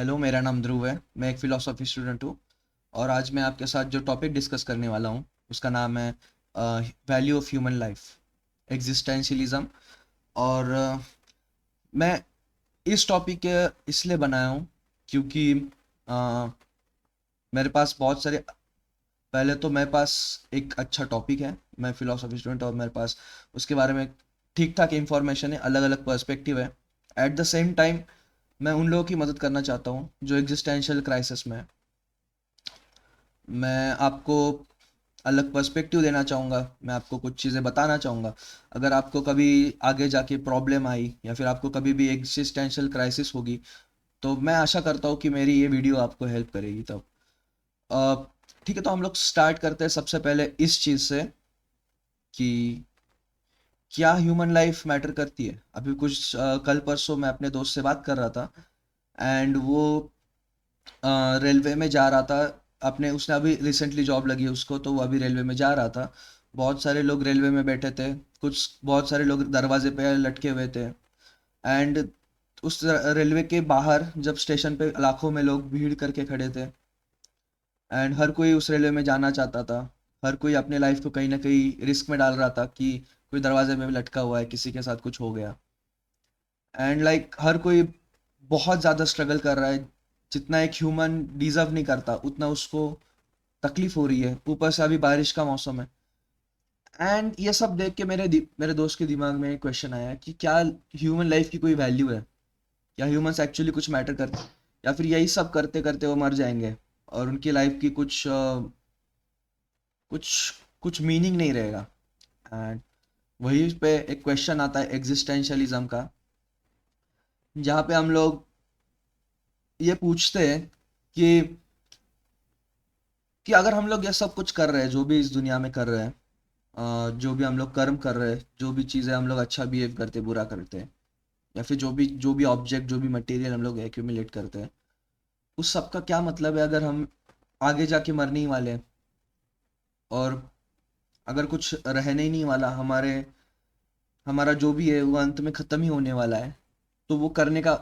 Hello, मेरा नाम ध्रुव है। मैं एक फ़िलासफ़ी स्टूडेंट हूँ और आज मैं आपके साथ जो टॉपिक डिस्कस करने वाला हूँ उसका नाम है value of human life, existentialism. और मैं इस टॉपिक इसलिए बनाया हूँ क्योंकि अ, मेरे पास बहुत सारे पहले तो मेरे पास एक अच्छा टॉपिक है। मैं फ़िलासफ़ी स्टूडेंट और मेरे पास उसके बारे में ठीक ठाक इन्फॉर्मेशन है, अलग अलग पर्सपेक्टिव है। एट द सेम टाइम मैं उन लोगों की मदद करना चाहता हूँ जो एग्जिस्टेंशियल क्राइसिस में है। मैं आपको अलग पर्सपेक्टिव देना चाहूँगा, मैं आपको कुछ चीज़ें बताना चाहूँगा। अगर आपको कभी आगे जाके प्रॉब्लम आई या फिर आपको कभी भी एग्जिस्टेंशियल क्राइसिस होगी, तो मैं आशा करता हूँ कि मेरी ये वीडियो आपको हेल्प करेगी तब। अ, ठीक है, तो हम लोग स्टार्ट करते हैं सबसे पहले इस चीज़ से कि क्या ह्यूमन लाइफ मैटर करती है। अभी कुछ कल परसों मैं अपने दोस्त से बात कर रहा था एंड वो रेलवे में जा रहा था। अपने उसने अभी रिसेंटली जॉब लगी है उसको, तो वो अभी रेलवे में जा रहा था। बहुत सारे लोग रेलवे में बैठे थे, कुछ बहुत सारे लोग दरवाजे पे लटके हुए थे। एंड उस रेलवे के बाहर जब स्टेशन पे लाखों में लोग भीड़ करके खड़े थे एंड हर कोई उस रेलवे में जाना चाहता था। हर कोई अपने लाइफ को कहीं ना कहीं रिस्क में डाल रहा था कि कोई दरवाजे में भी लटका हुआ है, किसी के साथ कुछ हो गया। एंड हर कोई बहुत ज़्यादा स्ट्रगल कर रहा है। जितना एक ह्यूमन डिजर्व नहीं करता उतना उसको तकलीफ हो रही है, ऊपर से अभी बारिश का मौसम है। एंड ये सब देख के मेरे दोस्त के दिमाग में एक क्वेश्चन आया कि क्या ह्यूमन लाइफ की कोई वैल्यू है? क्या ह्यूमंस एक्चुअली कुछ मैटर करते हैं, या फिर यही सब करते करते वो मर जाएंगे और उनकी लाइफ की कुछ कुछ मीनिंग नहीं रहेगा। एंड वहीं पे एक क्वेश्चन आता है एग्जिस्टेंशियलिज्म का, जहाँ पे हम लोग ये पूछते हैं कि अगर हम लोग ये सब कुछ कर रहे हैं, जो भी इस दुनिया में कर रहे हैं, जो भी हम लोग कर्म कर रहे हैं, जो भी चीज़ें हम लोग अच्छा बिहेव करते बुरा करते हैं, या फिर जो भी ऑब्जेक्ट, जो भी मटेरियल हम लोग एक्यूमुलेट करते हैं, उस सब का क्या मतलब है अगर हम आगे जाके मरने ही वाले हैं और अगर कुछ रहने ही नहीं वाला, हमारा जो भी है वो अंत में ख़त्म ही होने वाला है, तो वो करने का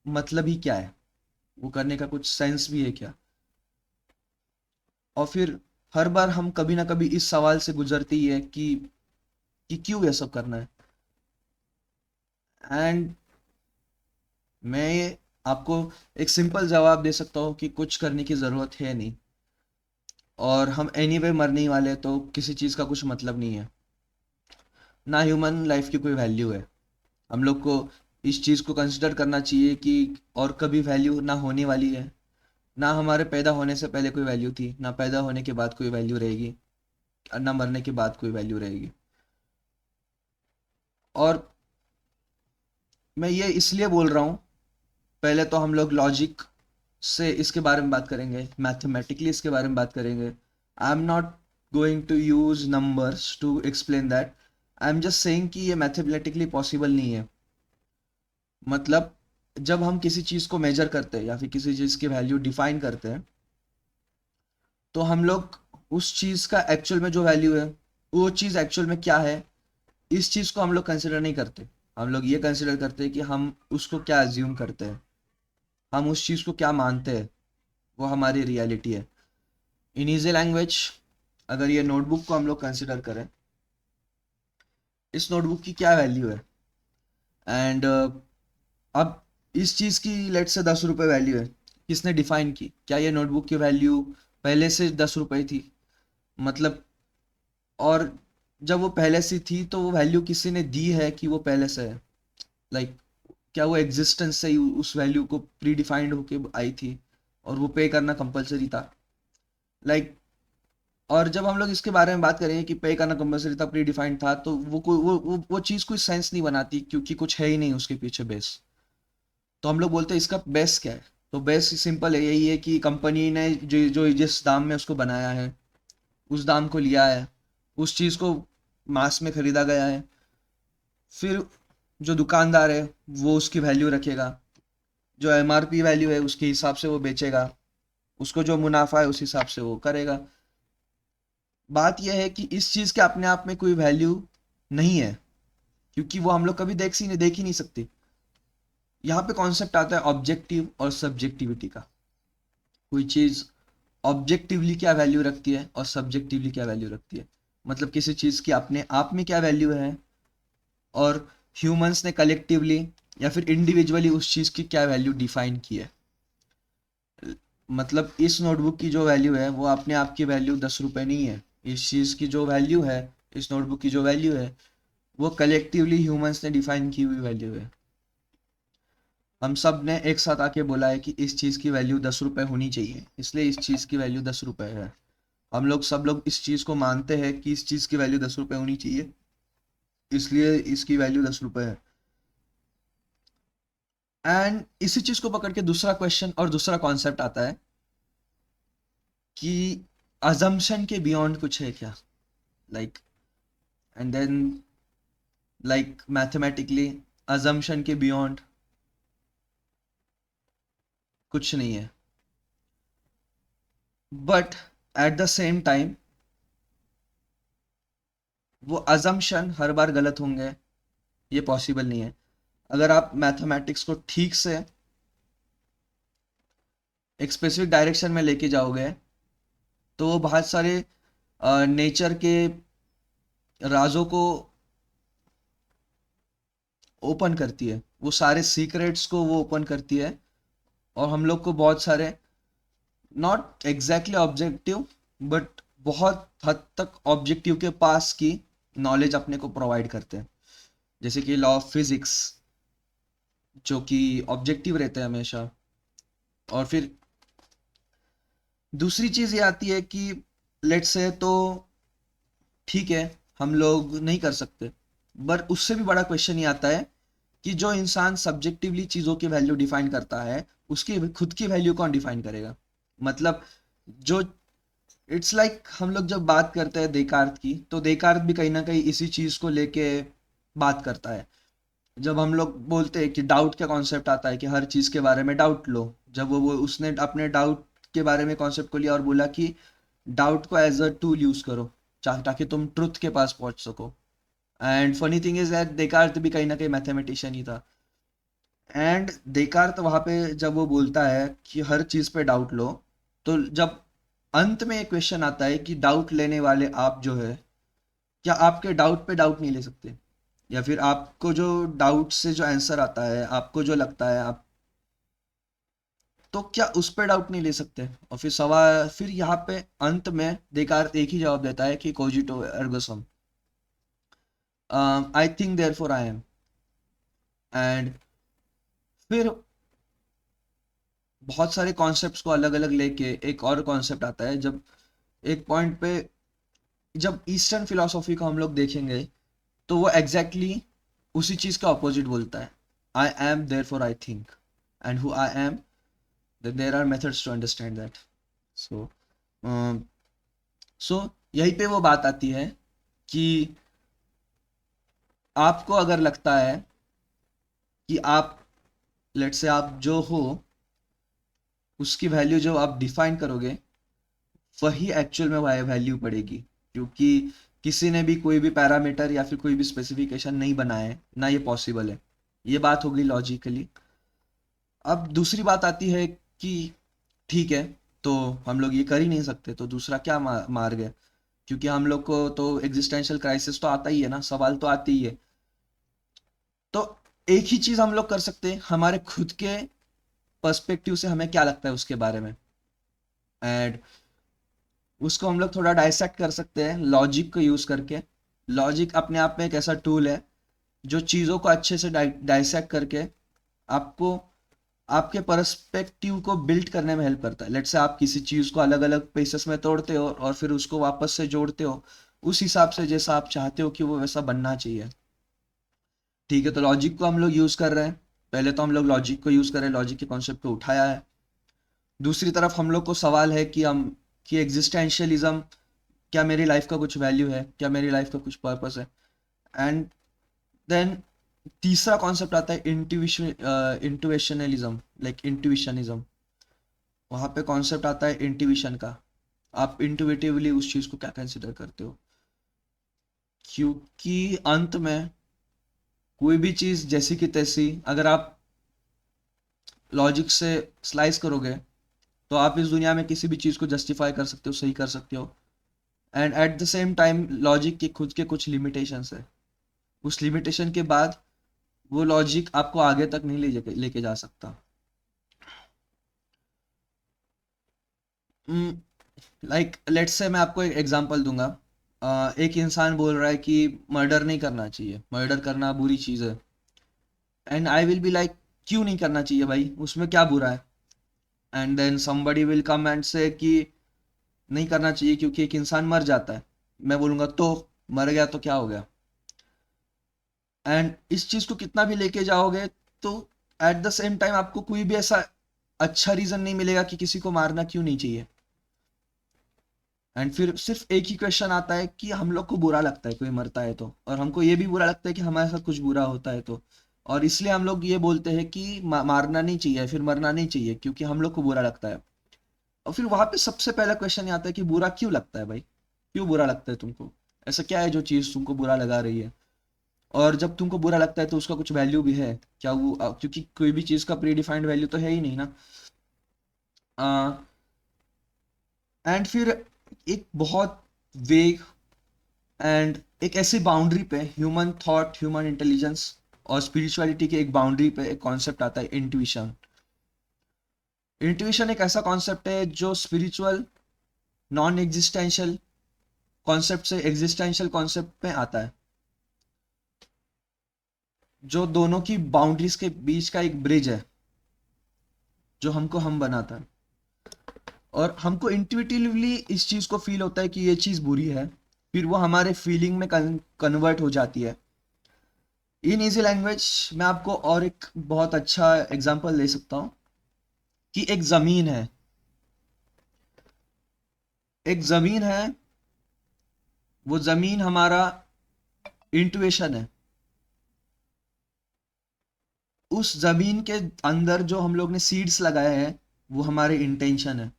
मतलब ही क्या है? वो करने का कुछ सेंस भी है क्या? और फिर हर बार हम कभी ना कभी इस सवाल से गुजरते ही है कि क्यों ये सब करना है। एंड मैं ये आपको एक सिंपल जवाब दे सकता हूँ कि कुछ करने की ज़रूरत है नहीं, और हम एनीवे मरने ही वाले हैं, तो किसी चीज़ का कुछ मतलब नहीं है। ना ह्यूमन लाइफ की कोई वैल्यू है। हम लोग को इस चीज़ को कंसिडर करना चाहिए कि और कभी वैल्यू ना होने वाली है। ना हमारे पैदा होने से पहले कोई वैल्यू थी, ना पैदा होने के बाद कोई वैल्यू रहेगी, और ना मरने के बाद कोई वैल्यू रहेगी। और मैं ये इसलिए बोल रहा हूँ, पहले तो हम लोग लॉजिक से इसके बारे में बात करेंगे, मैथमेटिकली इसके बारे में बात करेंगे। I am not going to use numbers to explain that. I am just saying कि ये मैथमेटिकली पॉसिबल नहीं है। मतलब जब हम किसी चीज़ को मेजर करते हैं या फिर किसी चीज़ की वैल्यू डिफाइन करते हैं, तो हम लोग उस चीज़ का एक्चुअल में जो वैल्यू है, वो चीज़ एक्चुअल में क्या है, इस चीज़ को हम लोग कंसिडर नहीं करते। हम लोग ये कंसिडर करते हैं कि हम उसको क्या अज्यूम करते हैं, हम उस चीज़ को क्या मानते हैं, वो हमारी रियलिटी है। इन ईजी लैंग्वेज, अगर ये नोटबुक को हम लोग कंसिडर करें, इस नोटबुक की क्या वैल्यू है? एंड अब इस चीज़ की लेट से 10 रुपये वैल्यू है, किसने डिफाइन की? क्या ये नोटबुक की वैल्यू पहले से 10 रुपये थी? मतलब, और जब वो पहले से थी तो वो वैल्यू किसी ने दी है कि वो पहले से है? लाइक क्या वो एग्जिस्टेंस से ही उस वैल्यू को प्री डिफाइंड होके आई थी और वो पे करना कंपलसरी था? लाइक और जब हम लोग इसके बारे में बात करेंगे कि पे करना कंपलसरी था, प्री डिफाइंड था, तो वो चीज़ कोई सेंस नहीं बनाती क्योंकि कुछ है ही नहीं उसके पीछे बेस। तो हम लोग बोलते हैं इसका बेस क्या है? तो बेस सिंपल है, यही है कि कंपनी ने जो जो जिस दाम में उसको बनाया है, उस दाम को लिया है, उस चीज़ को मास में खरीदा गया है। फिर जो दुकानदार है वो उसकी वैल्यू रखेगा, जो एमआरपी वैल्यू है उसके हिसाब से वो बेचेगा, उसको जो मुनाफा है उस हिसाब से वो करेगा। बात यह है कि इस चीज़ के अपने आप में कोई वैल्यू नहीं है, क्योंकि वो हम लोग कभी देख ही नहीं सकते। यहाँ पे कॉन्सेप्ट आता है ऑब्जेक्टिव और सब्जेक्टिविटी का। कोई चीज़ ऑब्जेक्टिवली क्या वैल्यू रखती है और सब्जेक्टिवली क्या वैल्यू रखती है, मतलब किसी चीज़ की अपने आप में क्या वैल्यू है, और ह्यूमंस ने कलेक्टिवली या फिर इंडिविजुअली उस चीज़ की क्या वैल्यू डिफाइन की है। मतलब इस नोटबुक की जो वैल्यू है वो अपने आप की वैल्यू 10 रुपये नहीं है। इस चीज़ की जो वैल्यू है, इस नोटबुक की जो वैल्यू है, वो कलेक्टिवली ह्यूमंस ने डिफाइन की हुई वैल्यू है। हम सब ने एक साथ आके बोला है कि इस चीज़ की वैल्यू 10 रुपये होनी चाहिए, इसलिए इस चीज़ की वैल्यू 10 रुपये है। हम लोग सब लोग इस चीज़ को मानते हैं कि इस चीज़ की वैल्यू 10 रुपये होनी चाहिए, इसलिए इसकी वैल्यू 10 रुपये है। एंड इसी चीज़ को पकड़ के दूसरा क्वेश्चन और दूसरा कॉन्सेप्ट आता है कि अजम्पशन के बियॉन्ड कुछ है क्या, like and then like mathematically assumption के बियॉन्ड कुछ नहीं है, but at the same time वो अजम्पशन हर बार गलत होंगे ये पॉसिबल नहीं है। अगर आप मैथमेटिक्स को ठीक से एक स्पेसिफिक डायरेक्शन में लेके जाओगे तो वो बहुत सारे नेचर के राजों को ओपन करती है, वो सारे सीक्रेट्स को वो ओपन करती है, और हम लोग को बहुत सारे नॉट एग्जैक्टली ऑब्जेक्टिव बट बहुत हद तक ऑब्जेक्टिव के पास की नॉलेज अपने को प्रोवाइड करते हैं। जैसे कि लॉ ऑफ फिजिक्स जो कि ऑब्जेक्टिव रहते हैं हमेशा। और फिर दूसरी चीज़ ये आती है कि लेट्स से तो ठीक है हम लोग नहीं कर सकते, बट उससे भी बड़ा क्वेश्चन ये आता है कि जो इंसान सब्जेक्टिवली चीज़ों की वैल्यू डिफाइन करता है उसकी खुद की वैल्यू कौन डिफाइन करेगा। मतलब जो इट्स लाइक हम लोग जब बात करते हैं देकार्त की, तो देकार्त भी कहीं ना कहीं इसी चीज़ को लेके बात करता है। जब हम लोग बोलते हैं कि डाउट का कॉन्सेप्ट आता है कि हर चीज़ के बारे में डाउट लो, जब वो उसने अपने डाउट के बारे में कॉन्सेप्ट को लिया और बोला कि डाउट को एज अ टूल यूज़ करो ताकि तुम ट्रुथ के पास पहुंच सको। And funny thing is that Descartes भी कहीं ना कहीं मैथमेटिशियन ही था। एंड देकार्त वहाँ पे जब वो बोलता है कि हर चीज़ पे डाउट लो, तो जब अंत में एक क्वेश्चन आता है कि डाउट लेने वाले आप जो है, क्या आपके डाउट पे डाउट नहीं ले सकते, या फिर आपको जो डाउट से जो आंसर आता है आपको जो लगता है आप, तो क्या उस पे डाउट नहीं ले सकते। और फिर सवाल फिर यहाँ पे अंत में देकार्त एक ही जवाब देता है कि कोजिटो एर्गो सम, I think therefore I am. And फिर बहुत सारे कॉन्सेप्ट्स को अलग अलग लेके एक और कॉन्सेप्ट आता है, जब एक पॉइंट पे जब ईस्टर्न फिलोसॉफी को हम लोग देखेंगे तो वो एग्जैक्टली exactly उसी चीज़ का अपोजिट बोलता है। I am therefore I think, and who I am there are methods to understand that. So so यहीं पे वो बात आती है कि आपको अगर लगता है कि आप लेट से आप जो हो उसकी वैल्यू जो आप डिफाइन करोगे वही एक्चुअल में वैल्यू पड़ेगी, क्योंकि किसी ने भी कोई भी पैरामीटर या फिर कोई भी स्पेसिफिकेशन नहीं बनाया है ना, ये पॉसिबल है। ये बात हो गई लॉजिकली। अब दूसरी बात आती है कि ठीक है तो हम लोग ये कर ही नहीं सकते, तो दूसरा क्या मार्ग है, क्योंकि हम लोग को तो एग्जिस्टेंशियल क्राइसिस तो आता ही है ना, सवाल तो आती ही है। तो एक ही चीज हम लोग कर सकते हैं, हमारे खुद के पर्सपेक्टिव से हमें क्या लगता है उसके बारे में, एंड उसको हम लोग थोड़ा डाइसेक्ट कर सकते हैं लॉजिक को यूज करके। लॉजिक अपने आप में एक ऐसा टूल है जो चीज़ों को अच्छे से डाइसेक्ट करके आपको आपके पर्सपेक्टिव को बिल्ड करने में हेल्प करता है। लेट्स से आप किसी चीज़ को अलग अलग पीसेस में तोड़ते हो और फिर उसको वापस से जोड़ते हो उस हिसाब से जैसा आप चाहते हो कि वो वैसा बनना चाहिए। ठीक है, तो लॉजिक को हम लोग यूज़ कर रहे हैं। पहले तो हम लोग लॉजिक को यूज़ कर रहे हैं, लॉजिक के कॉन्सेप्ट को उठाया है। दूसरी तरफ हम लोग को सवाल है कि हम कि एग्जिस्टेंशियलिज्म, क्या मेरी लाइफ का कुछ वैल्यू है, क्या मेरी लाइफ का कुछ पर्पस है। एंड देन तीसरा कॉन्सेप्ट आता है इंट्यूशनलिज्म, लाइक इंट्यूशनिज्म। वहाँ पे कॉन्सेप्ट आता है इंट्यूशन का, आप इंट्यूटिवली उस चीज़ को क्या कंसिडर करते हो। क्योंकि अंत में कोई भी चीज़ जैसी कि तैसी अगर आप लॉजिक से स्लाइस करोगे तो आप इस दुनिया में किसी भी चीज़ को जस्टिफाई कर सकते हो, सही कर सकते हो। And eight the same time logic के खुद के कुछ लिमिटेशंस है। उस लिमिटेशन के बाद वो लॉजिक आपको आगे तक नहीं लेके जा सकता। लाइक लेट्स से मैं आपको एक एग्जांपल दूंगा। एक इंसान बोल रहा है कि मर्डर नहीं करना चाहिए, मर्डर करना बुरी चीज़ है। And I will be like, क्यों नहीं करना चाहिए भाई, उसमें क्या बुरा है? And then somebody will come and say कि नहीं करना चाहिए क्योंकि एक इंसान मर जाता है। मैं बोलूँगा तो मर गया तो क्या हो गया? एंड इस चीज़ को कितना भी लेके जाओगे तो एट द सेम टाइम आपको कोई भी ऐसा अच्छा रीज़न नहीं मिलेगा कि किसी को मारना क्यों नहीं चाहिए। एंड फिर सिर्फ एक ही क्वेश्चन आता है कि हम लोग को बुरा लगता है कोई मरता है तो, और हमको ये भी बुरा लगता है कि हमारे साथ कुछ बुरा होता है तो। और इसलिए हम लोग ये बोलते हैं कि मारना नहीं चाहिए, फिर मरना नहीं चाहिए क्योंकि हम लोग को बुरा लगता है। और फिर वहां पे सबसे पहला क्वेश्चन ये आता है कि बुरा क्यों लगता है भाई? क्यों बुरा लगता है तुमको? ऐसा क्या है जो चीज़ तुमको बुरा लगा रही है? और जब तुमको बुरा लगता है तो उसका कुछ वैल्यू भी है क्या? वो क्योंकि कोई भी चीज़ का प्री डिफाइंड वैल्यू तो है ही नहीं ना। एंड फिर एक बहुत वेग एंड एक ऐसी बाउंड्री पे ह्यूमन थॉट, ह्यूमन इंटेलिजेंस और स्पिरिचुअलिटी की एक बाउंड्री पे एक कॉन्सेप्ट आता है, इंट्यूशन। इंट्यूशन एक ऐसा कॉन्सेप्ट है जो स्पिरिचुअल नॉन एग्जिस्टेंशियल कॉन्सेप्ट से एग्जिस्टेंशियल कॉन्सेप्ट में आता है, जो दोनों की बाउंड्रीज के बीच का एक ब्रिज है जो हमको हम बनाता है। और हमको इंट्यूटिवली इस चीज़ को फील होता है कि ये चीज़ बुरी है, फिर वो हमारे फीलिंग में कन्वर्ट हो जाती है। इन इजी लैंग्वेज मैं आपको और एक बहुत अच्छा एग्जांपल दे सकता हूँ कि एक ज़मीन है, एक ज़मीन है, वो ज़मीन हमारा इंट्यूशन है। उस ज़मीन के अंदर जो हम लोग ने सीड्स लगाए हैं वो हमारे इंटेंशन है।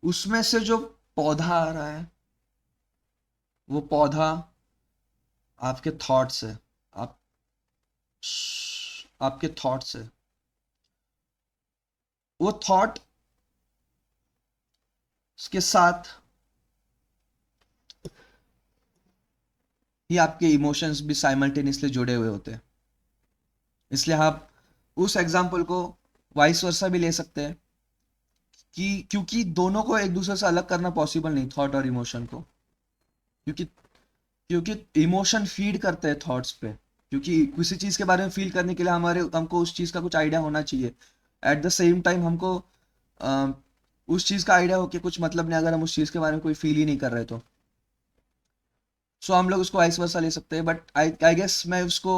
उसमें से जो पौधा आ रहा है वो पौधा आपके थॉट्स है। आप आपके थॉट्स है। वो थॉट के साथ ही आपके इमोशंस भी साइमल्टेनियसली जुड़े हुए होते हैं। इसलिए आप उस एग्जाम्पल को वाइस वर्सा भी ले सकते हैं कि क्योंकि दोनों को एक दूसरे से अलग करना पॉसिबल नहीं, थॉट और इमोशन को। क्योंकि क्योंकि इमोशन फीड करते हैं थॉट्स पे। क्योंकि किसी चीज़ के बारे में फील करने के लिए हमको उस चीज़ का कुछ आइडिया होना चाहिए। एट द सेम टाइम हमको अ, उस चीज़ का आइडिया हो कि कुछ मतलब नहीं अगर हम उस चीज़ के बारे में कोई फील ही नहीं कर रहे तो। सो हम लोग उसको वाइस वर्सा ले सकते हैं, बट आई आई गेस मैं उसको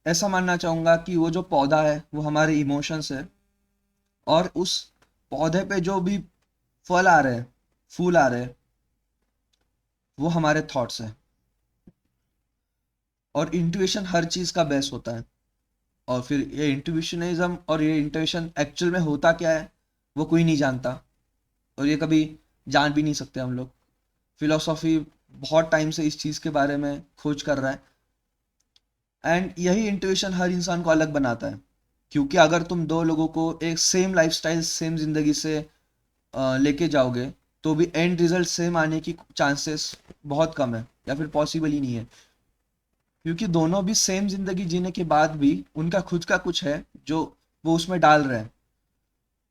ऐसा मानना चाहूँगा कि वो जो पौधा है वो हमारे इमोशंस है, और उस पौधे पे जो भी फल आ रहे हैं, फूल आ रहे हैं, वो हमारे थॉट्स हैं। और इंट्यूशन हर चीज़ का बेस होता है। और फिर ये इंट्यूशनिज्म और ये इंट्यूशन एक्चुअल में होता क्या है वो कोई नहीं जानता, और ये कभी जान भी नहीं सकते हम लोग। फिलोसॉफी बहुत टाइम से इस चीज़ के बारे में खोज कर रहा है। एंड यही इंट्यूशन हर इंसान को अलग बनाता है। क्योंकि अगर तुम दो लोगों को एक सेम लाइफस्टाइल, सेम जिंदगी से लेके जाओगे तो भी एंड रिजल्ट सेम आने की चांसेस बहुत कम है, या फिर पॉसिबल ही नहीं है। क्योंकि दोनों भी सेम जिंदगी जीने के बाद भी उनका खुद का कुछ है जो वो उसमें डाल रहे हैं,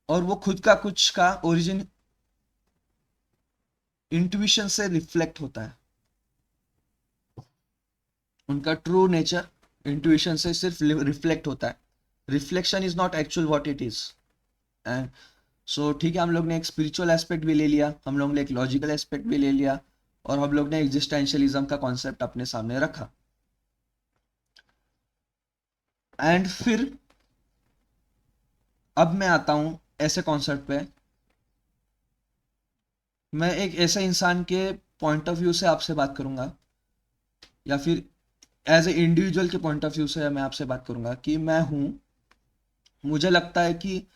और वो खुद का कुछ का ओरिजिन इंट्यूशन से रिफ्लेक्ट होता है। उनका ट्रू नेचर इंट्यूशन से सिर्फ रिफ्लेक्ट होता है। Reflection is not actual what it is. And so ठीक है, हम लोग ने एक स्पिरिचुअल एस्पेक्ट भी ले लिया, हम लोग ने एक लॉजिकल एस्पेक्ट भी ले लिया, और हम लोग ने एग्जिस्टेंशियलिज्म का कॉन्सेप्ट अपने सामने रखा। एंड फिर अब मैं आता हूँ ऐसे कॉन्सेप्ट पे, मैं एक ऐसे इंसान के पॉइंट ऑफ व्यू से आपसे बात करूंगा, या फिर एज ए इंडिविजुअल के पॉइंट ऑफ व्यू से मैं आपसे बात करूंगा कि मैं हूँ, मुझे लगता है कि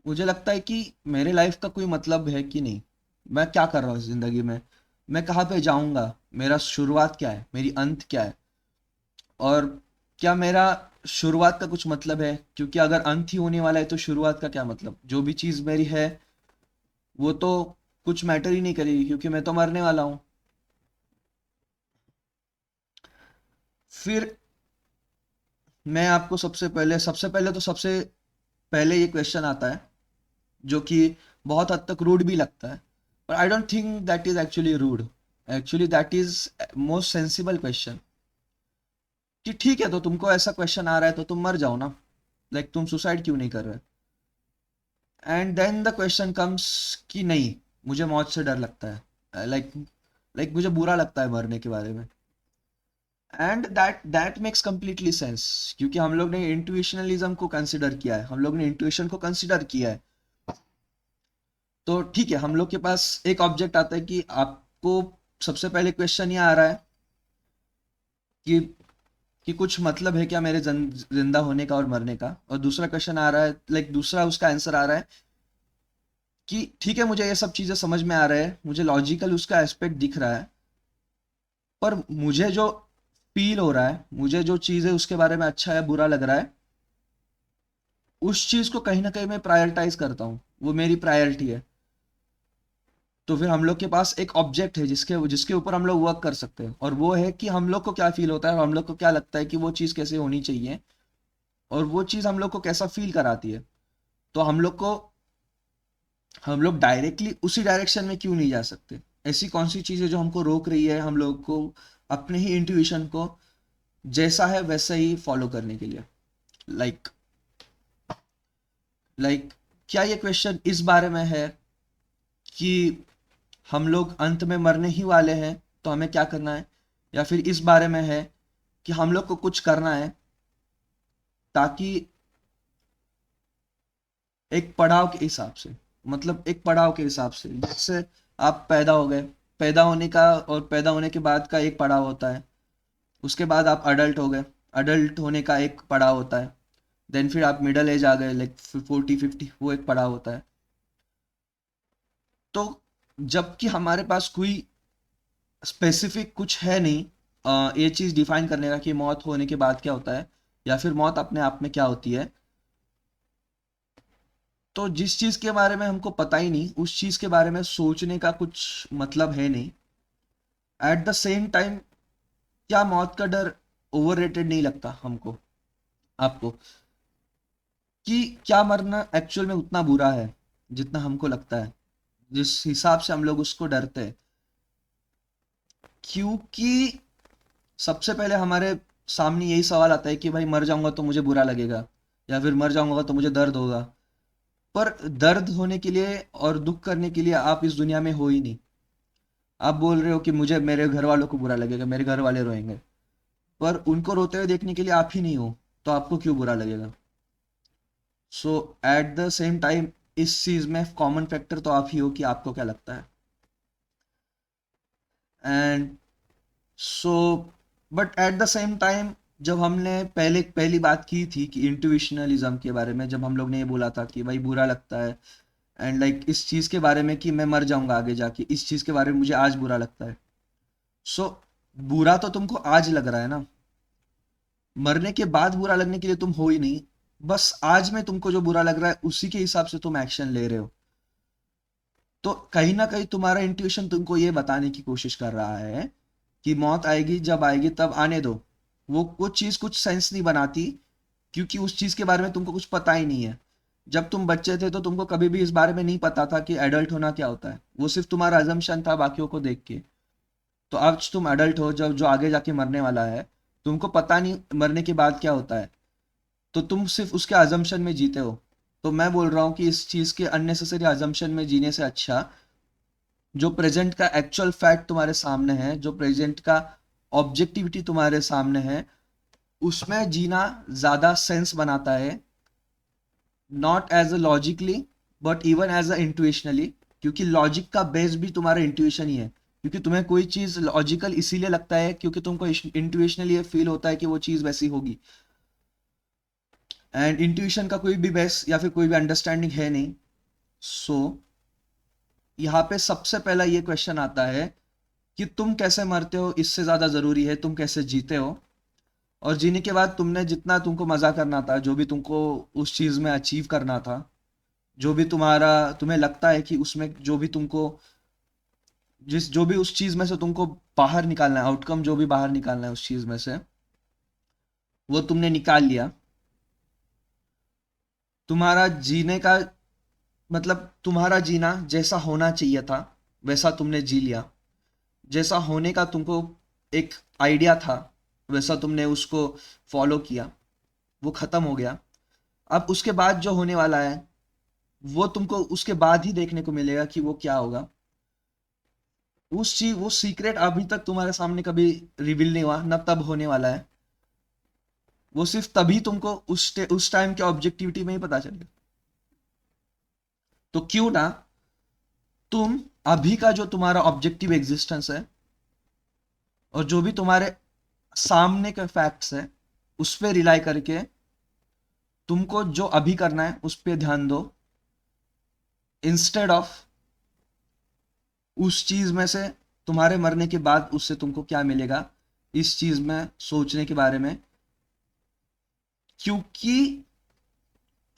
मुझे लगता है कि मेरे लाइफ का कोई मतलब है कि नहीं, मैं क्या कर रहा हूँ जिंदगी में, मैं कहाँ पे जाऊंगा, मेरा शुरुआत क्या है, मेरी अंत क्या है। और क्या मेरा शुरुआत का कुछ मतलब है? क्योंकि अगर अंत ही होने वाला है तो शुरुआत का क्या मतलब? जो भी चीज़ मेरी है वो तो कुछ मैटर ही नहीं करेगी, क्योंकि मैं तो मरने वाला हूँ। फिर मैं आपको सबसे पहले ये क्वेश्चन आता है जो कि बहुत हद तक रूड भी लगता है, पर I don't think that is actually rude. Actually that is most sensible question. कि ठीक है, तो तुमको ऐसा क्वेश्चन आ रहा है तो तुम मर जाओ ना। लाइक तुम सुसाइड क्यों नहीं कर रहे? And then the question comes कि नहीं, मुझे मौत से डर लगता है। लाइक मुझे बुरा लगता है मरने के बारे में। And that makes completely sense, क्योंकि हम लोग ने इंट्यूशनलिज्म को कंसिडर किया है, हम लोग ने इंट्यूशन को कंसिडर किया है। तो ठीक है, हम लोग के पास एक ऑब्जेक्ट आता है कि आपको सबसे पहले क्वेश्चन ये आ रहा है कि कुछ मतलब है क्या मेरे जिंदा होने का और मरने का। और दूसरा क्वेश्चन आ रहा है, लाइक दूसरा उसका आंसर आ रहा है कि ठीक है, मुझे ये सब चीजें समझ में आ रहा है, मुझे लॉजिकल उसका एस्पेक्ट दिख रहा है, पर मुझे जो फील हो रहा है, मुझे जो चीजें उसके बारे में अच्छा या बुरा लग रहा है, उस चीज को कहीं ना कहीं मैं प्रायोरिटाइज करता हूँ, वो मेरी प्रायोरिटी है। तो फिर हम लोग के पास एक ऑब्जेक्ट है जिसके जिसके ऊपर हम लोग वर्क कर सकते हैं, और वो है कि हम लोग को क्या फील होता है और हम लोग को क्या लगता है कि वो चीज़ कैसे होनी चाहिए, और वो चीज़ हम लोग को कैसा फील कराती है। तो हम लोग डायरेक्टली उसी डायरेक्शन में क्यों नहीं जा सकते? ऐसी कौन सी चीज़ है जो हमको रोक रही है हम लोग को अपने ही इंट्यूशन को जैसा है वैसा ही फॉलो करने के लिए? लाइक लाइक क्या ये क्वेश्चन इस बारे में है कि हम लोग अंत में मरने ही वाले हैं, तो हमें क्या करना है? या फिर इस बारे में है कि हम लोग को कुछ करना है ताकि एक पड़ाव के हिसाब से, मतलब एक पड़ाव के हिसाब से, जैसे आप पैदा हो गए, पैदा होने का और पैदा होने के बाद का एक पड़ाव होता है। उसके बाद आप अडल्ट हो गए, अडल्ट होने का एक पड़ाव होता है। देन फिर आप मिडल एज आ गए, लाइक 40 50, वो एक पड़ाव होता है। तो जबकि हमारे पास कोई स्पेसिफिक कुछ है नहीं ये चीज़ डिफाइन करने का कि मौत होने के बाद क्या होता है या फिर मौत अपने आप में क्या होती है, तो जिस चीज़ के बारे में हमको पता ही नहीं, उस चीज़ के बारे में सोचने का कुछ मतलब है नहीं। एट द सेम टाइम, क्या मौत का डर ओवररेटेड नहीं लगता हमको, आपको? कि क्या मरना एक्चुअल में उतना बुरा है जितना हमको लगता है, जिस हिसाब से हम लोग उसको डरते हैं? क्योंकि सबसे पहले हमारे सामने यही सवाल आता है कि भाई मर जाऊंगा तो मुझे बुरा लगेगा, या फिर मर जाऊंगा तो मुझे दर्द होगा। पर दर्द होने के लिए और दुख करने के लिए आप इस दुनिया में हो ही नहीं। आप बोल रहे हो कि मुझे मेरे घर वालों को बुरा लगेगा, मेरे घर वाले रोएंगे, पर उनको रोते हुए देखने के लिए आप ही नहीं हो, तो आपको क्यों बुरा लगेगा? सो एट द सेम टाइम, इस चीज में कॉमन फैक्टर तो आप ही हो कि आपको क्या लगता है। And so but at the same time, जब हमने पहली बात की थी कि इंट्यूशनलिज्म के बारे में, जब हम लोग ने ये बोला था कि भाई बुरा लगता है, एंड इस चीज़ के बारे में कि मैं मर जाऊंगा आगे जाके, इस चीज़ के बारे में मुझे आज बुरा लगता है। सो बुरा तो तुमको आज लग रहा है ना, मरने के बाद बुरा लगने के लिए तुम हो ही नहीं। बस आज में तुमको जो बुरा लग रहा है उसी के हिसाब से तुम एक्शन ले रहे हो। तो कहीं ना कहीं तुम्हारा इंट्यूशन तुमको ये बताने की कोशिश कर रहा है कि मौत आएगी, जब आएगी तब आने दो। वो चीज़ कुछ सेंस नहीं बनाती, क्योंकि उस चीज़ के बारे में तुमको कुछ पता ही नहीं है। जब तुम बच्चे थे तो तुमको कभी भी इस बारे में नहीं पता था कि एडल्ट होना क्या होता है, वो सिर्फ तुम्हारा अजम्पशन था बाकियों को देख के। तो आज तुम एडल्ट हो, जब जो आगे जाके मरने वाला है, तुमको पता नहीं मरने के बाद क्या होता है, तो तुम सिर्फ उसके अजम्पशन में जीते हो। तो मैं बोल रहा हूँ कि इस चीज़ के अननेसेसरी अजम्पशन में जीने से अच्छा, जो प्रेजेंट का एक्चुअल फैक्ट तुम्हारे सामने है, जो प्रेजेंट का ऑब्जेक्टिविटी तुम्हारे सामने है, उसमें जीना ज़्यादा सेंस बनाता है। Not as a logically, but even as a intuitively. क्योंकि लॉजिक का बेस भी तुम्हारा इंट्यूशन ही है, क्योंकि तुम्हें कोई चीज़ लॉजिकल इसीलिए लगता है क्योंकि तुमको इंट्यूशनली ये फील होता है कि वो चीज़ वैसी होगी। एंड इंट्यूशन का कोई भी बेस या फिर कोई भी अंडरस्टैंडिंग है नहीं। सो यहाँ पे सबसे पहला ये क्वेश्चन आता है कि तुम कैसे मरते हो इससे ज़्यादा ज़रूरी है तुम कैसे जीते हो। और जीने के बाद तुमने जितना तुमको मजा करना था, जो भी तुमको उस चीज में अचीव करना था, जो भी तुम्हारा तुम्हें लगता है कि उसमें जो भी तुमको जो भी उस चीज में से तुमको बाहर निकालना है, आउटकम जो भी बाहर निकालना है उस चीज में से, वो तुमने निकाल लिया। तुम्हारा जीने का मतलब तुम्हारा जीना जैसा होना चाहिए था वैसा तुमने जी लिया। जैसा होने का तुमको एक आइडिया था वैसा तुमने उसको फॉलो किया, वो खत्म हो गया। अब उसके बाद जो होने वाला है वो तुमको उसके बाद ही देखने को मिलेगा कि वो क्या होगा। उस चीज वो सीक्रेट अभी तक तुम्हारे सामने कभी रिवील नहीं हुआ, न तब होने वाला है। वो सिर्फ तभी तुमको उस टाइम के ऑब्जेक्टिविटी में ही पता चलेगा। तो क्यों ना तुम अभी का जो तुम्हारा ऑब्जेक्टिव एग्जिस्टेंस है और जो भी तुम्हारे सामने के फैक्ट्स है उस पे रिलाई करके तुमको जो अभी करना है उस पे ध्यान दो, इंस्टेड ऑफ उस चीज में से तुम्हारे मरने के बाद उससे तुमको क्या मिलेगा इस चीज में सोचने के बारे में। क्योंकि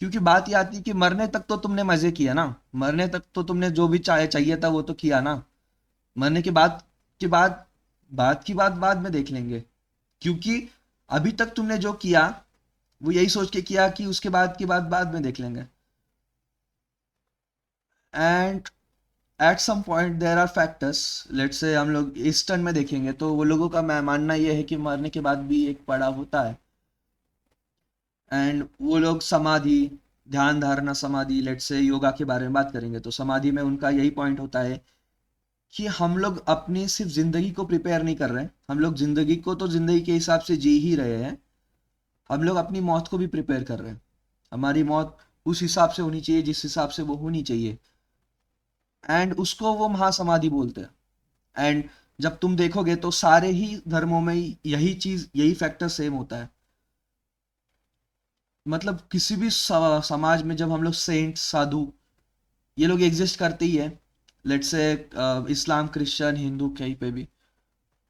क्योंकि बात ये आती है कि मरने तक तो तुमने मजे किया ना, मरने तक तो तुमने जो भी चाहिए था वो तो किया ना। मरने के बाद बात की बात बाद में देख लेंगे। क्योंकि अभी तक तुमने जो किया वो यही सोच के किया कि उसके बाद की बात बाद में देख लेंगे। And at some point there are factors, let's say हम लोग ईस्टर्न में देखेंगे तो वो लोगों का मैं मानना ये है कि मरने के बाद भी एक पड़ाव होता है। एंड वो लोग समाधि, ध्यान धारणा समाधि, लेट्स से योगा के बारे में बात करेंगे तो समाधि में उनका यही पॉइंट होता है कि हम लोग अपनी सिर्फ जिंदगी को प्रिपेयर नहीं कर रहे हैं, हम लोग जिंदगी को तो जिंदगी के हिसाब से जी ही रहे हैं, हम लोग अपनी मौत को भी प्रिपेयर कर रहे हैं। हमारी मौत उस हिसाब से होनी चाहिए जिस हिसाब से वो होनी चाहिए। एंड उसको वो महासमाधि बोलते हैं। एंड जब तुम देखोगे तो सारे ही धर्मों में यही चीज, यही फैक्टर सेम होता है। मतलब किसी भी समाज में जब हम लोग सेंट, साधु, ये लोग एग्जिस्ट करते ही है, let's say Islam, Christian, Hindu, कहीं पे भी,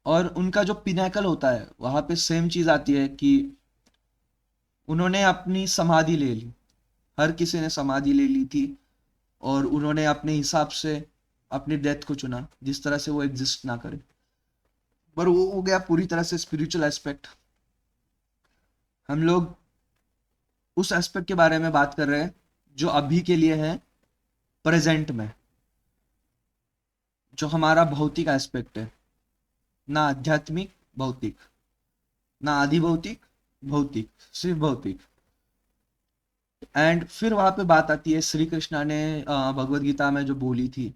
और उनका जो पिनाकल होता है वहां पे सेम चीज आती है कि उन्होंने अपनी समाधि ले ली। हर किसी ने समाधि ले ली थी और उन्होंने अपने हिसाब से अपनी डेथ को चुना जिस तरह से वो एग्जिस्ट ना करे। पर वो हो गया पूरी तरह से स्पिरिचुअल एस्पेक्ट। हम लोग उस एस्पेक्ट के बारे में बात कर रहे हैं जो अभी के लिए है, प्रेजेंट में, जो हमारा भौतिक एस्पेक्ट है। ना आध्यात्मिक, भौतिक, ना आधि भौतिक, भौतिक, सिर्फ भौतिक। एंड फिर वहां पे बात आती है श्री कृष्णा ने भगवत गीता में जो बोली थी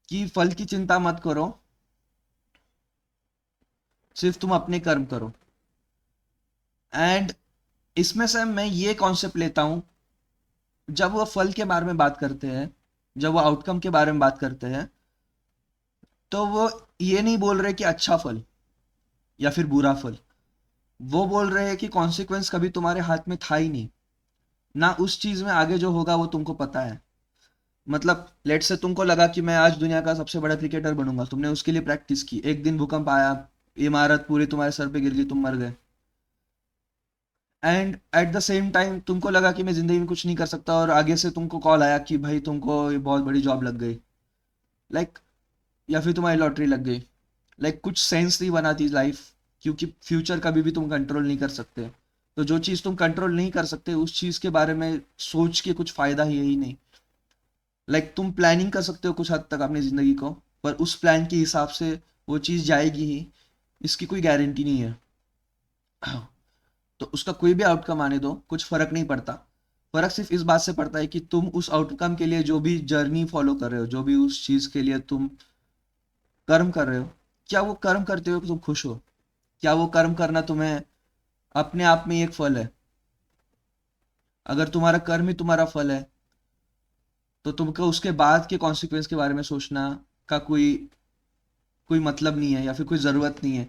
कि फल की चिंता मत करो, सिर्फ तुम अपने कर्म करो। एंड इसमें से मैं ये कॉन्सेप्ट लेता हूं, जब वो फल के बारे में बात करते हैं, जब वो आउटकम के बारे में बात करते हैं, तो वो ये नहीं बोल रहे कि अच्छा फल या फिर बुरा फल। वो बोल रहे हैं कि कॉन्सिक्वेंस कभी तुम्हारे हाथ में था ही नहीं, ना उस चीज में आगे जो होगा वो तुमको पता है। मतलब लेट से तुमको लगा कि मैं आज दुनिया का सबसे बड़ा क्रिकेटर बनूंगा, तुमने उसके लिए प्रैक्टिस की, एक दिन भूकंप आया, इमारत पूरी तुम्हारे सर पे गिर गई, तुम मर गए। And eight the same time तुमको लगा कि मैं जिंदगी में कुछ नहीं कर सकता, और आगे से तुमको कॉल आया कि भाई तुमको ये बहुत बड़ी जॉब लग गई, लाइक, या फिर तुम्हारी लॉटरी लग गई। लाइक कुछ सेंस नहीं बनाती लाइफ, क्योंकि फ्यूचर कभी भी तुम कंट्रोल नहीं कर सकते। तो जो चीज़ तुम कंट्रोल नहीं कर सकते उस चीज़ के बारे में सोच के कुछ फायदा ही है ही नहीं। तुम प्लानिंग कर सकते हो कुछ हद तक अपनी ज़िंदगी को, पर उस प्लान के हिसाब से वो चीज़ जाएगी ही, इसकी कोई गारंटी नहीं है। तो उसका कोई भी आउटकम आने दो, कुछ फर्क नहीं पड़ता। फर्क सिर्फ इस बात से पड़ता है कि तुम उस आउटकम के लिए जो भी जर्नी फॉलो कर रहे हो, जो भी उस चीज़ के लिए तुम कर्म कर रहे हो, क्या वो कर्म करते हुए तुम खुश हो? क्या वो कर्म करना तुम्हें अपने आप में ही एक फल है? अगर तुम्हारा कर्म ही तुम्हारा फल है तो तुमको उसके बाद के कॉन्सिक्वेंस के बारे में सोचना का कोई कोई मतलब नहीं है, या फिर कोई ज़रूरत नहीं है।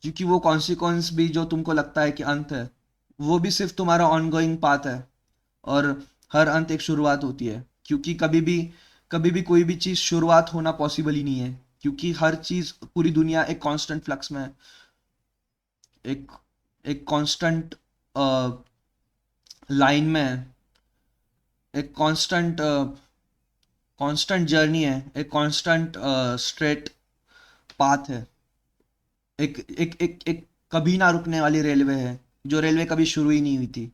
क्योंकि वो कॉन्सिक्वेंस भी जो तुमको लगता है कि अंत है, वो भी सिर्फ तुम्हारा ऑनगोइंग पाथ है। और हर अंत एक शुरुआत होती है, क्योंकि कभी भी कोई भी चीज़ शुरुआत होना पॉसिबल ही नहीं है, क्योंकि हर चीज़, पूरी दुनिया एक कांस्टेंट फ्लक्स में है। एक एक कांस्टेंट लाइन में है, एक कांस्टेंट जर्नी है, एक कांस्टेंट स्ट्रेट पाथ है, एक एक एक एक कभी ना रुकने वाली रेलवे है, जो रेलवे कभी शुरू ही नहीं हुई थी,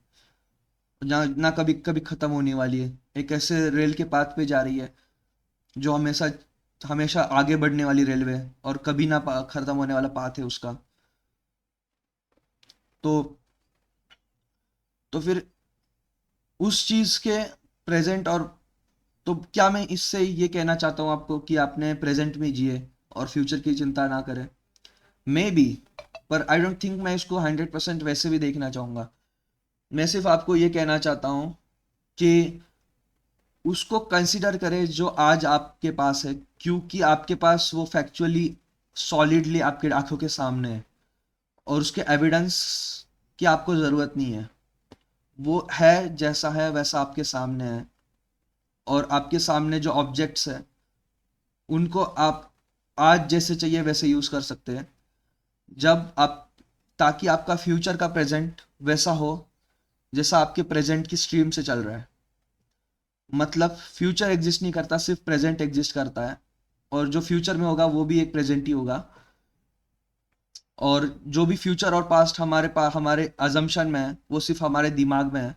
ना ना कभी कभी खत्म होने वाली है। एक ऐसे रेल के पाथ पे जा रही है जो हमेशा हमेशा आगे बढ़ने वाली रेलवे है और कभी ना खत्म होने वाला पाथ है उसका। तो फिर उस चीज के प्रेजेंट और, तो क्या मैं इससे ये कहना चाहता हूँ आपको कि आपने प्रेजेंट में जिए और फ्यूचर की चिंता ना करें? मे बी, पर आई डोंट थिंक मैं इसको 100% वैसे भी देखना चाहूंगा। मैं सिर्फ आपको ये कहना चाहता हूँ कि उसको कंसिडर करें जो आज आपके पास है, क्योंकि आपके पास वो फैक्चुअली सॉलिडली आपके आंखों के सामने है, और उसके एविडेंस की आपको ज़रूरत नहीं है। वो है जैसा है वैसा आपके सामने है, और आपके सामने जो ऑब्जेक्ट्स है उनको आप आज जैसे चाहिए वैसे यूज़ कर सकते हैं, जब आप, ताकि आपका फ्यूचर का प्रेजेंट वैसा हो जैसा आपके प्रेजेंट की स्ट्रीम से चल रहा है। मतलब फ्यूचर एग्जिस्ट नहीं करता, सिर्फ प्रेजेंट एग्जिस्ट करता है, और जो फ्यूचर में होगा वो भी एक प्रेजेंट ही होगा। और जो भी फ्यूचर और पास्ट हमारे पास हमारे अजम्पशन में है वो सिर्फ हमारे दिमाग में है,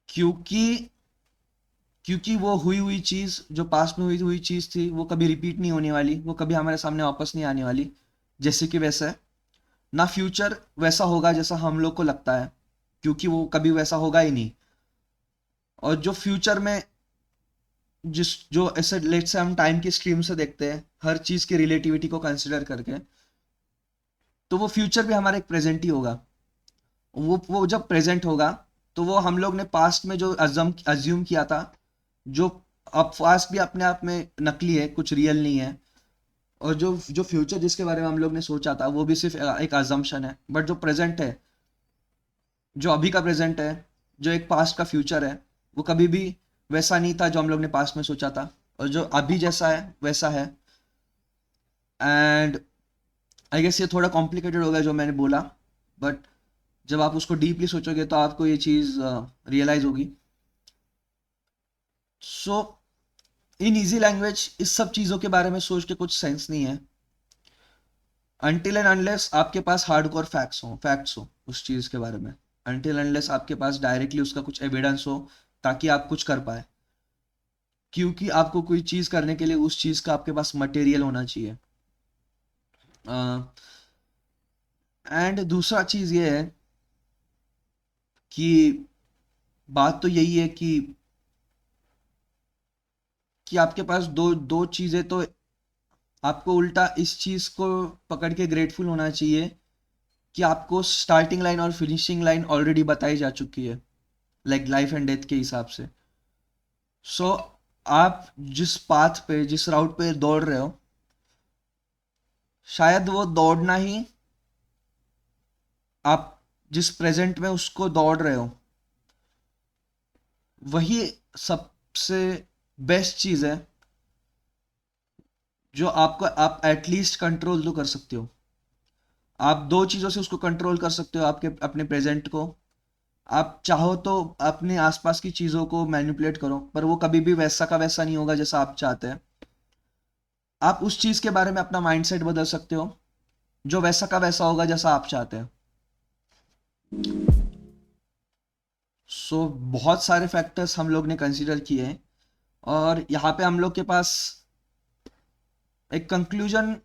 क्योंकि वो हुई हुई चीज, जो पास्ट में हुई हुई चीज थी, वो कभी रिपीट नहीं होने वाली, वो कभी हमारे सामने वापस नहीं आने वाली। जैसे कि वैसा है ना, फ्यूचर वैसा होगा जैसा हम लोग को लगता है, क्योंकि वो कभी वैसा होगा ही नहीं। और जो फ्यूचर में जिस जो ऐसे लेट से हम टाइम की स्ट्रीम से देखते हैं हर चीज की रिलेटिविटी को कंसिडर करके, तो वो फ्यूचर भी हमारा एक प्रेजेंट ही होगा। वो जब प्रेजेंट होगा तो वो हम लोग ने पास्ट में जो अज्यूम किया था, जो अब पास्ट भी अपने आप में नकली है, कुछ रियल नहीं है, और जो जो फ्यूचर जिसके बारे में हम लोग ने सोचा था वो भी सिर्फ एक अजम्पशन है। बट जो प्रेजेंट है, जो अभी का प्रेजेंट है, जो एक पास्ट का फ्यूचर है, वो कभी भी वैसा नहीं था जो हम लोग ने पास्ट में सोचा था, और जो अभी जैसा है वैसा है। एंड आई गेस ये थोड़ा कॉम्प्लिकेटेड हो गया जो मैंने बोला, बट जब आप उसको डीपली सोचोगे तो आपको ये चीज़ रियलाइज होगी। सो इन इजी लैंग्वेज, इस सब चीज़ों के बारे में सोच के कुछ सेंस नहीं है, अनटिल एंड अनलेस आपके पास हार्डकोर फैक्ट्स हो उस चीज़ के बारे में, अनटिल अनलेस आपके पास डायरेक्टली उसका कुछ एविडेंस हो, ताकि आप कुछ कर पाए। क्योंकि आपको कोई चीज़ करने के लिए उस चीज़ का आपके पास मटेरियल होना चाहिए। एंड दूसरा चीज़ ये है कि बात तो यही है कि आपके पास दो दो चीज़ें तो, आपको उल्टा इस चीज़ को पकड़ के ग्रेटफुल होना चाहिए कि आपको स्टार्टिंग लाइन और फिनिशिंग लाइन ऑलरेडी बताई जा चुकी है, लाइक लाइफ एंड डेथ के हिसाब से। सो आप जिस पाथ पे, जिस राउट पे दौड़ रहे हो, शायद वो दौड़ना ही, आप जिस प्रेजेंट में उसको दौड़ रहे हो, वही सबसे बेस्ट चीज़ है जो आपको, आप एटलीस्ट कंट्रोल तो कर सकते हो। आप दो चीज़ों से उसको कंट्रोल कर सकते हो, आपके अपने प्रेजेंट को। आप चाहो तो अपने आसपास की चीज़ों को मैनिपुलेट करो, पर वो कभी भी वैसा का वैसा नहीं होगा जैसा आप चाहते हैं। आप उस चीज़ के बारे में अपना माइंडसेट बदल सकते हो जो वैसा का वैसा होगा जैसा आप चाहते हैं। बहुत सारे फैक्टर्स हम लोग ने कंसीडर किए हैं, और यहाँ पे हम लोग के पास एक कंक्लूजन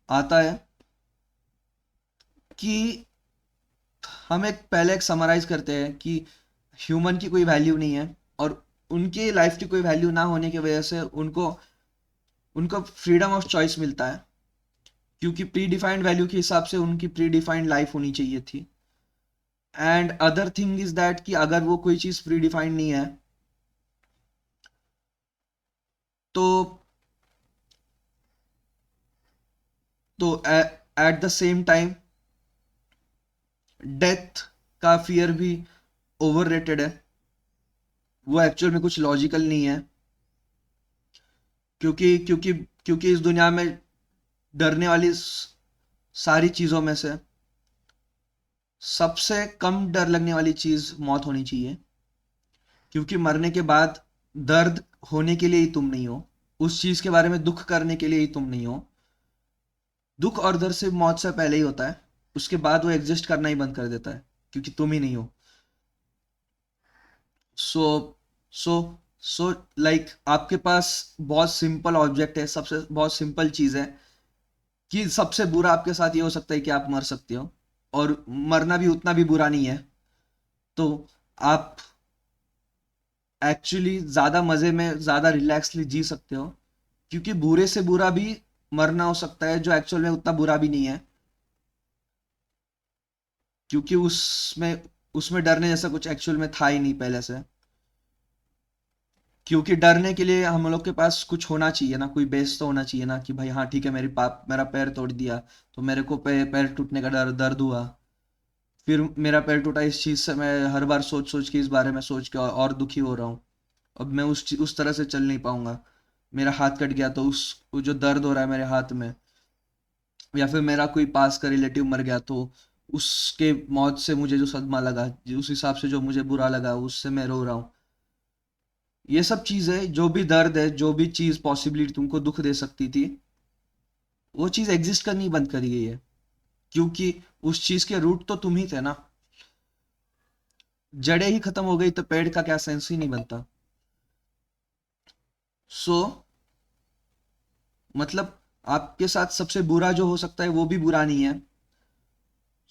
आता है कि हम एक समराइज करते हैं कि ह्यूमन की कोई वैल्यू नहीं है, और उनकी लाइफ की कोई वैल्यू ना होने की वजह से उनको उनको फ्रीडम ऑफ चॉइस मिलता है, क्योंकि प्री डिफाइंड वैल्यू के हिसाब से उनकी प्री डिफाइंड लाइफ होनी चाहिए थी। And other thing is that कि अगर वो कोई चीज़ प्री डिफाइंड नहीं है, तो eight the same time death का फियर भी ओवर रेटेड है, वो एक्चुअल में कुछ लॉजिकल नहीं है। क्योंकि इस दुनिया में डरने वाली सारी चीज़ों में से सबसे कम डर लगने वाली चीज मौत होनी चाहिए, क्योंकि मरने के बाद दर्द होने के लिए ही तुम नहीं हो, उस चीज के बारे में दुख करने के लिए ही तुम नहीं हो। दुख और दर्द सिर्फ मौत से पहले ही होता है, उसके बाद वो एग्जिस्ट करना ही बंद कर देता है, क्योंकि तुम ही नहीं हो। सो सो सो लाइक आपके पास बहुत सिंपल ऑब्जेक्ट है, सबसे बहुत सिंपल चीज है कि सबसे बुरा आपके साथ ये हो सकता है कि आप मर सकते हो, और मरना भी उतना भी बुरा नहीं है। तो आप एक्चुअली ज्यादा मजे में ज्यादा रिलैक्सली जी सकते हो, क्योंकि बुरे से बुरा भी मरना हो सकता है, जो एक्चुअल में उतना बुरा भी नहीं है, क्योंकि उसमें उसमें डरने जैसा कुछ एक्चुअल में था ही नहीं पहले से। क्योंकि डरने के लिए हम लोग के पास कुछ होना चाहिए ना, कोई बेस तो होना चाहिए ना, कि भाई हाँ ठीक है, मेरी पाप मेरा पैर तोड़ दिया तो मेरे को पैर टूटने का दर्द हुआ, फिर मेरा पैर टूटा, इस चीज से मैं हर बार सोच सोच के, इस बारे में सोच के और दुखी हो रहा हूँ। अब मैं उस तरह से चल नहीं पाऊंगा। मेरा हाथ कट गया तो उस वो जो दर्द हो रहा है मेरे हाथ में, या फिर मेरा कोई पास का रिलेटिव मर गया तो उसके मौत से मुझे जो सदमा लगा, उस हिसाब से जो मुझे बुरा लगा, उससे मैं रो रहा हूँ। ये सब चीजें, जो भी दर्द है, जो भी चीज पॉसिबली तुमको दुख दे सकती थी, वो चीज एग्जिस्ट करनी बंद करी गई है, क्योंकि उस चीज के रूट तो तुम ही थे ना। जड़ें ही खत्म हो गई तो पेड़ का क्या सेंस ही नहीं बनता। सो मतलब आपके साथ सबसे बुरा जो हो सकता है वो भी बुरा नहीं है।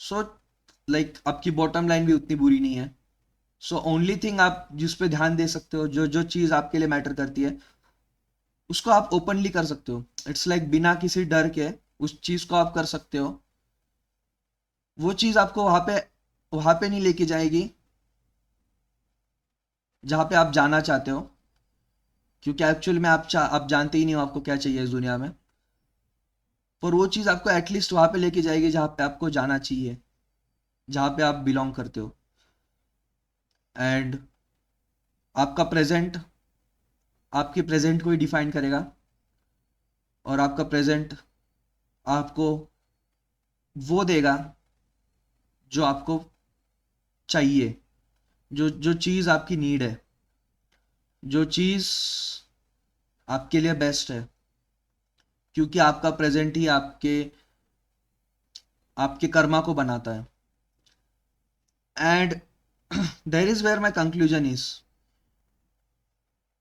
सो आपकी बॉटम लाइन भी उतनी बुरी नहीं है। सो ओनली थिंग आप जिस पे ध्यान दे सकते हो, जो जो चीज आपके लिए मैटर करती है, उसको आप ओपनली कर सकते हो। इट्स बिना किसी डर के उस चीज को आप कर सकते हो। वो चीज आपको वहां पे नहीं लेके जाएगी जहां पे आप जाना चाहते हो, क्योंकि एक्चुअल में आप जानते ही नहीं हो आपको क्या चाहिए इस दुनिया में। पर वो चीज आपको एटलीस्ट वहां पे लेके जाएगी जहां पे आपको जाना चाहिए, जहां पे आप बिलोंग करते हो। एंड आपका प्रेजेंट आपके प्रेजेंट को ही डिफाइन करेगा, और आपका प्रेजेंट आपको वो देगा जो आपको चाहिए, जो जो चीज आपकी नीड है, जो चीज आपके लिए बेस्ट है, क्योंकि आपका प्रेजेंट ही आपके आपके कर्मा को बनाता है। And there is where my conclusion is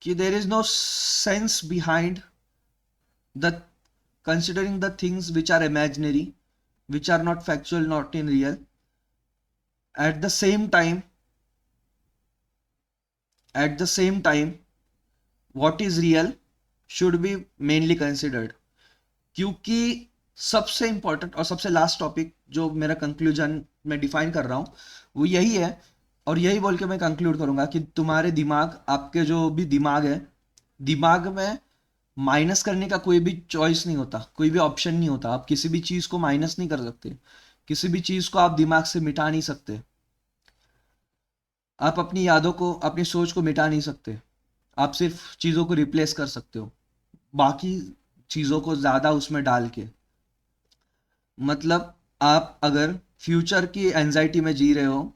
कि there is no sense behind the considering the things which are imaginary, which are not factual, not in real. At the same time, at the same time, what is real should be mainly considered. क्योंकि सबसे important और सबसे last topic जो मेरा conclusion में define कर रहा हूं, वो यही है। और यही बोल के मैं कंक्लूड करूंगा कि तुम्हारे दिमाग, आपके जो भी दिमाग है, दिमाग में माइनस करने का कोई भी चॉइस नहीं होता, कोई भी ऑप्शन नहीं होता। आप किसी भी चीज को माइनस नहीं कर सकते, किसी भी चीज को आप दिमाग से मिटा नहीं सकते। आप अपनी यादों को, अपनी सोच को मिटा नहीं सकते। आप सिर्फ चीजों को रिप्लेस कर सकते हो, बाकी चीजों को ज्यादा उसमें डाल के। मतलब आप अगर फ्यूचर की एंजाइटी में जी रहे हो,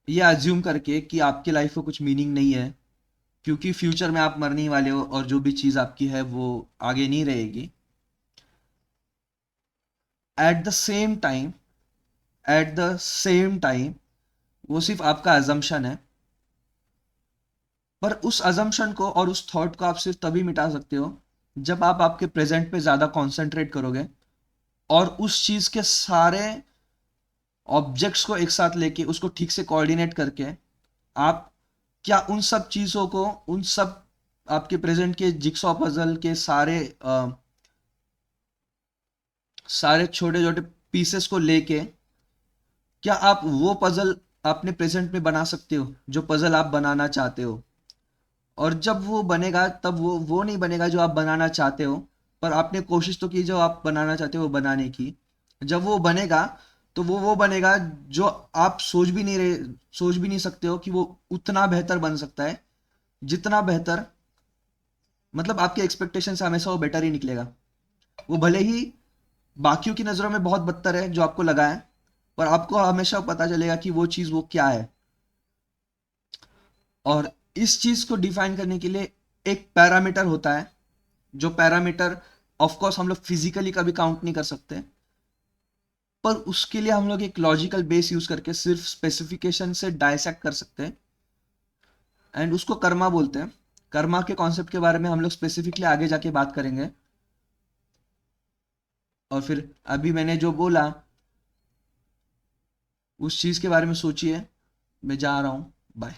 ये अज्यूम करके कि आपकी लाइफ में कुछ मीनिंग नहीं है, क्योंकि फ्यूचर में आप मरने ही वाले हो और जो भी चीज आपकी है वो आगे नहीं रहेगी। Eight the same time eight the same time वो सिर्फ आपका अजम्पशन है। पर उस अजम्पशन को और उस थॉट को आप सिर्फ तभी मिटा सकते हो जब आप आपके प्रेजेंट पे ज्यादा कंसंट्रेट करोगे, और उस चीज के सारे ऑब्जेक्ट्स को एक साथ लेके उसको ठीक से कोऑर्डिनेट करके, आप क्या उन सब चीजों को, उन सब आपके प्रेजेंट के जिक्सॉ पजल के सारे छोटे छोटे पीसेस को लेके, क्या आप वो पजल अपने प्रेजेंट में बना सकते हो जो पजल आप बनाना चाहते हो। और जब वो बनेगा तब वो नहीं बनेगा जो आप बनाना चाहते हो, पर आपने कोशिश तो की जो आप बनाना चाहते हो वो बनाने की। जब वो बनेगा तो वो बनेगा जो आप सोच भी नहीं सकते हो कि वो उतना बेहतर बन सकता है, जितना बेहतर, मतलब आपके एक्सपेक्टेशन से हमेशा वो बेटर ही निकलेगा। वो भले ही बाकियों की नज़रों में बहुत बदतर है जो आपको लगा है, पर आपको हमेशा पता चलेगा कि वो चीज़ वो क्या है। और इस चीज़ को डिफाइन करने के लिए एक पैरामीटर होता है, जो पैरामीटर ऑफ कोर्स हम लोग फिजिकली कभी काउंट नहीं कर सकते, पर उसके लिए हम लोग एक लॉजिकल बेस यूज करके सिर्फ स्पेसिफिकेशन से डायसेक्ट कर सकते हैं, एंड उसको कर्मा बोलते हैं। कर्मा के कॉन्सेप्ट के बारे में हम लोग स्पेसिफिकली आगे जाके बात करेंगे। और फिर अभी मैंने जो बोला उस चीज़ के बारे में सोचिए। मैं जा रहा हूँ, बाय।